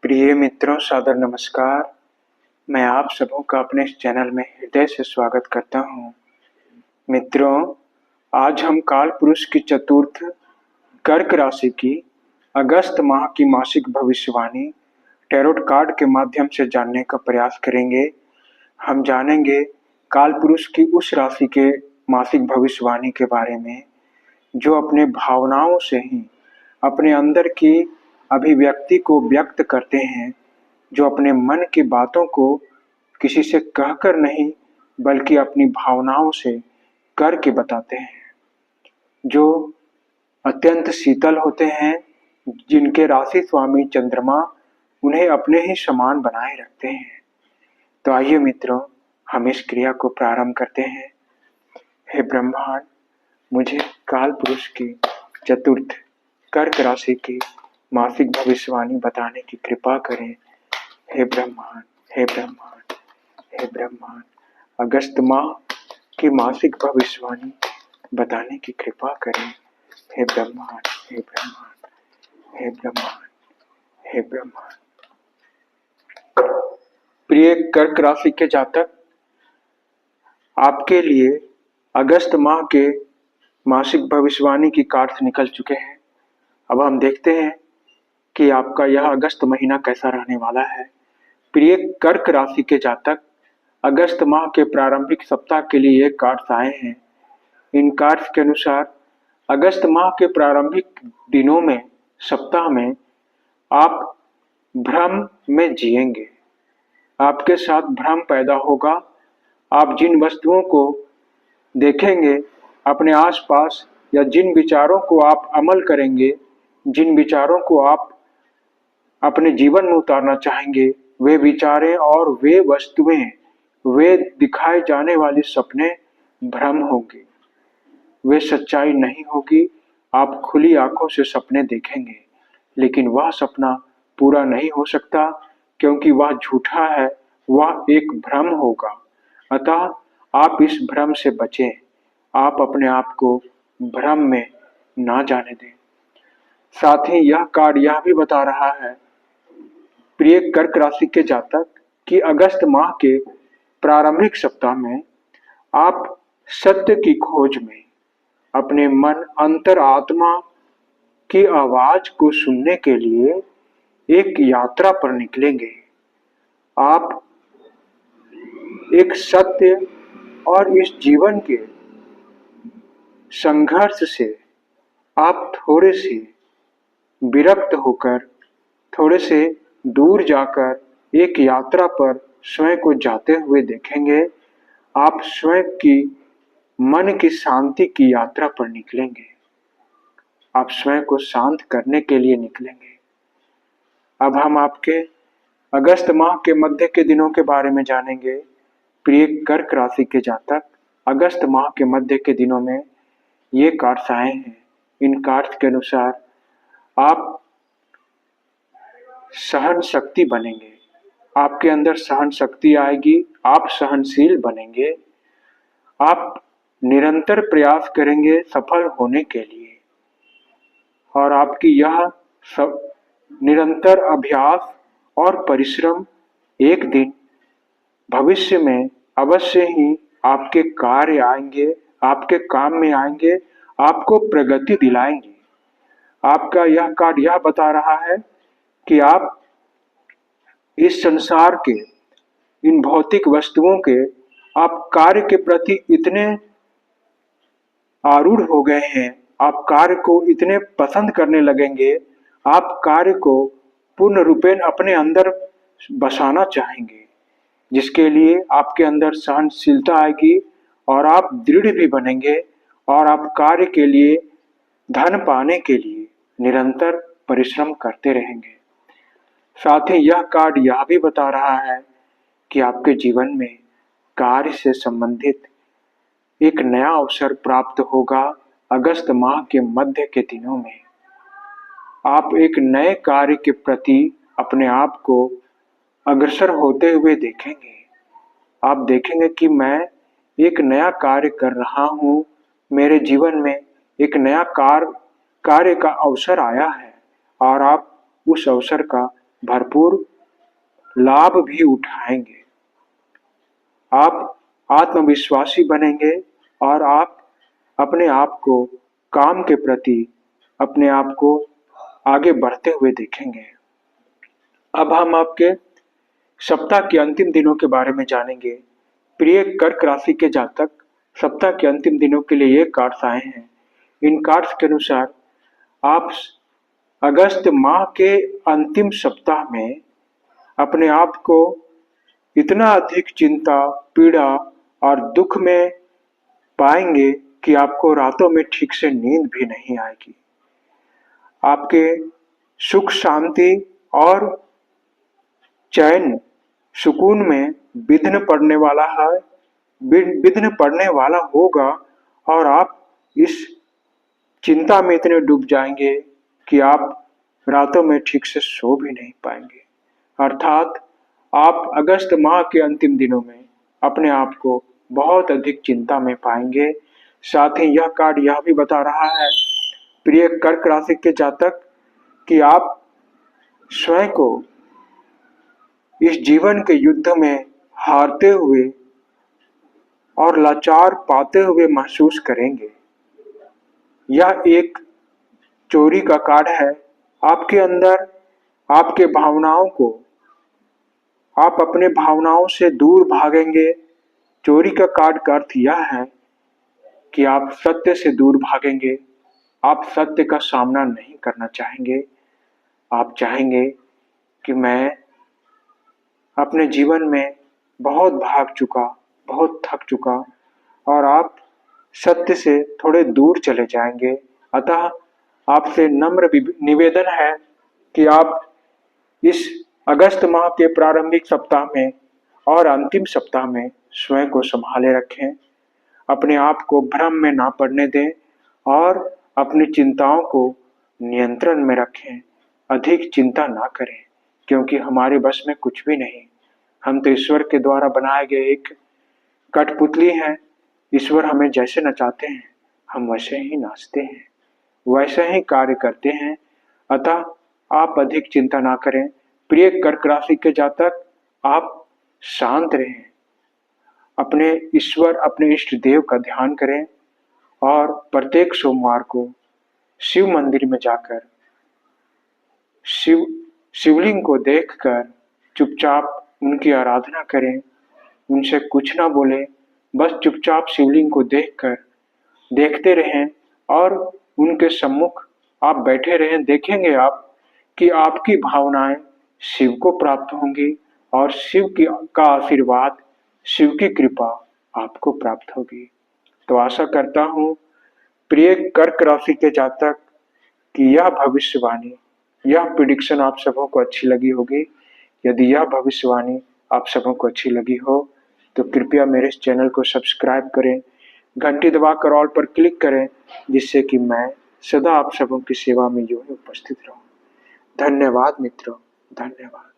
प्रिय मित्रों, सादर नमस्कार। मैं आप सबों का अपने इस चैनल में हृदय से स्वागत करता हूँ। मित्रों, आज हम काल पुरुष की चतुर्थ कर्क राशि की अगस्त माह की मासिक भविष्यवाणी टैरोट कार्ड के माध्यम से जानने का प्रयास करेंगे। हम जानेंगे काल पुरुष की उस राशि के मासिक भविष्यवाणी के बारे में जो अपने भावनाओं से ही अपने अंदर की अभिव्यक्ति को व्यक्त करते हैं, जो अपने मन की बातों को किसी से कहकर नहीं बल्कि अपनी भावनाओं से करके बताते हैं, जो अत्यंत शीतल होते हैं, जिनके राशि स्वामी चंद्रमा उन्हें अपने ही समान बनाए रखते हैं। तो आइए मित्रों, हम इस क्रिया को प्रारंभ करते हैं। हे ब्रह्मांड, मुझे काल पुरुष की चतुर्थ कर्क राशि की मासिक भविष्यवाणी बताने की कृपा करें। हे ब्रह्मांड, हे ब्रह्मांड, हे ब्रह्मांड, अगस्त माह की मासिक भविष्यवाणी बताने की कृपा करें। हे ब्रह्मांड, हे ब्रह्मांड, हे ब्रह्मांड, हे ब्रह्मांड। प्रिय कर्क राशि के जातक, आपके लिए अगस्त माह के मासिक भविष्यवाणी की कार्ड्स निकल चुके हैं। अब हम देखते हैं कि आपका यह अगस्त महीना कैसा रहने वाला है। प्रिय कर्क राशि के जातक, अगस्त माह के प्रारंभिक सप्ताह के लिए ये कार्ड्स आए हैं। इन कार्ड्स के अनुसार अगस्त माह के प्रारंभिक दिनों में, सप्ताह में आप भ्रम में जिएंगे। आपके साथ भ्रम पैदा होगा। आप जिन वस्तुओं को देखेंगे अपने आसपास या जिन विचारों को आप अमल करेंगे, जिन विचारों को आप अपने जीवन में उतारना चाहेंगे, वे विचारें और वे वस्तुएं, वे दिखाए जाने वाले सपने भ्रम होंगे, वे सच्चाई नहीं होगी। आप खुली आंखों से सपने देखेंगे, लेकिन वह सपना पूरा नहीं हो सकता क्योंकि वह झूठा है, वह एक भ्रम होगा। अतः आप इस भ्रम से बचें। आप अपने आप को भ्रम में ना जाने दें। साथ ही यह कार्ड यह भी बता रहा है, प्रिय कर्क राशि के जातक, कि अगस्त माह के प्रारंभिक सप्ताह में आप सत्य की खोज में अपने मन अंतरात्मा की आवाज को सुनने के लिए एक यात्रा पर निकलेंगे। आप एक सत्य और इस जीवन के संघर्ष से आप थोड़े से विरक्त होकर, थोड़े से दूर जाकर एक यात्रा पर स्वयं को जाते हुए देखेंगे। आप स्वयं की मन की शांति की यात्रा पर निकलेंगे। आप स्वयं को शांत करने के लिए निकलेंगे। अब हम आपके अगस्त माह के मध्य के दिनों के बारे में जानेंगे। प्रिय कर्क राशि के जातक, अगस्त माह के मध्य के दिनों में ये कार्ड्स आए हैं। इन कार्ड्स के अनुसार आप सहन शक्ति बनेंगे। आपके अंदर सहन शक्ति आएगी। आप सहनशील बनेंगे। आप निरंतर प्रयास करेंगे सफल होने के लिए, और आपकी यह सब निरंतर अभ्यास और परिश्रम एक दिन भविष्य में अवश्य ही आपके कार्य आएंगे, आपके काम में आएंगे, आपको प्रगति दिलाएंगे। आपका यह कार्ड यह बता रहा है कि आप इस संसार के, इन भौतिक वस्तुओं के, आप कार्य के प्रति इतने आरूढ़ हो गए हैं, आप कार्य को इतने पसंद करने लगेंगे, आप कार्य को पूर्ण रूपेण अपने अंदर बसाना चाहेंगे, जिसके लिए आपके अंदर सहनशीलता आएगी और आप दृढ़ भी बनेंगे और आप कार्य के लिए, धन पाने के लिए निरंतर परिश्रम करते रहेंगे। साथ ही यह कार्ड यह भी बता रहा है कि आपके जीवन में कार्य से संबंधित एक नया अवसर प्राप्त होगा। अगस्त माह के मध्य के दिनों में आप एक नए कार्य के प्रति अपने आप को अग्रसर होते हुए देखेंगे। आप देखेंगे कि मैं एक नया कार्य कर रहा हूँ, मेरे जीवन में एक नया कार्य का अवसर आया है और आप उस अवसर का भरपूर लाभ भी उठाएंगे। आप आत्मविश्वासी बनेंगे और आप अपने आप को काम के प्रति अपने आप को आगे बढ़ते हुए देखेंगे। अब हम आपके सप्ताह के अंतिम दिनों के बारे में जानेंगे। प्रिय कर्क राशि के जातक, सप्ताह के अंतिम दिनों के लिए ये कार्ड्स आए हैं। इन कार्ड्स के अनुसार आप अगस्त माह के अंतिम सप्ताह में अपने आप को इतना अधिक चिंता, पीड़ा और दुख में पाएंगे कि आपको रातों में ठीक से नींद भी नहीं आएगी। आपके सुख, शांति और चैन, सुकून में विघ्न पड़ने वाला है, विघ्न पड़ने वाला होगा और आप इस चिंता में इतने डूब जाएंगे कि आप रातों में ठीक से सो भी नहीं पाएंगे। अर्थात आप अगस्त माह के अंतिम दिनों में अपने आप को बहुत अधिक चिंता में पाएंगे। साथ ही यह कार्ड यह भी बता रहा है प्रिय कर्क राशि के जातक कि आप स्वयं को इस जीवन के युद्ध में हारते हुए और लाचार पाते हुए महसूस करेंगे। यह एक चोरी का कार्ड है। आपके अंदर आपके भावनाओं को, आप अपने भावनाओं से दूर भागेंगे। चोरी का कार्ड का अर्थ यह है कि आप सत्य से दूर भागेंगे। आप सत्य का सामना नहीं करना चाहेंगे। आप चाहेंगे कि मैं अपने जीवन में बहुत भाग चुका, बहुत थक चुका, और आप सत्य से थोड़े दूर चले जाएंगे। अतः आपसे नम्र निवेदन है कि आप इस अगस्त माह के प्रारंभिक सप्ताह में और अंतिम सप्ताह में स्वयं को संभाले रखें। अपने आप को भ्रम में ना पड़ने दें और अपनी चिंताओं को नियंत्रण में रखें। अधिक चिंता ना करें, क्योंकि हमारे बस में कुछ भी नहीं। हम तो ईश्वर के द्वारा बनाए गए एक कठपुतली हैं। ईश्वर हमें जैसे नचाते हैं हम वैसे ही नाचते हैं, वैसे ही कार्य करते हैं। अतः आप अधिक चिंता ना करें। प्रिय कर्क राशि के जातक, आप शांत रहें, अपने ईश्वर, अपने इष्ट देव का ध्यान करें और प्रत्येक सोमवार को शिव मंदिर में जाकर शिवलिंग को देखकर चुपचाप उनकी आराधना करें। उनसे कुछ ना बोले, बस चुपचाप शिवलिंग को देखते रहें और उनके सम्मुख आप बैठे रहें। देखेंगे आप कि आपकी भावनाएं शिव को प्राप्त होंगी और शिव का आशीर्वाद, शिव की कृपा आपको प्राप्त होगी। तो आशा करता हूं प्रिय कर्क राशि के जातक कि यह भविष्यवाणी, यह प्रिडिक्शन आप सबों को अच्छी लगी होगी। यदि यह भविष्यवाणी आप सबों को अच्छी लगी हो तो कृपया मेरे इस चैनल को सब्सक्राइब करें, घंटी दबाकर ऑल पर क्लिक करें, जिससे कि मैं सदा आप सबों की सेवा में यूं ही उपस्थित रहूं। धन्यवाद मित्रों, धन्यवाद।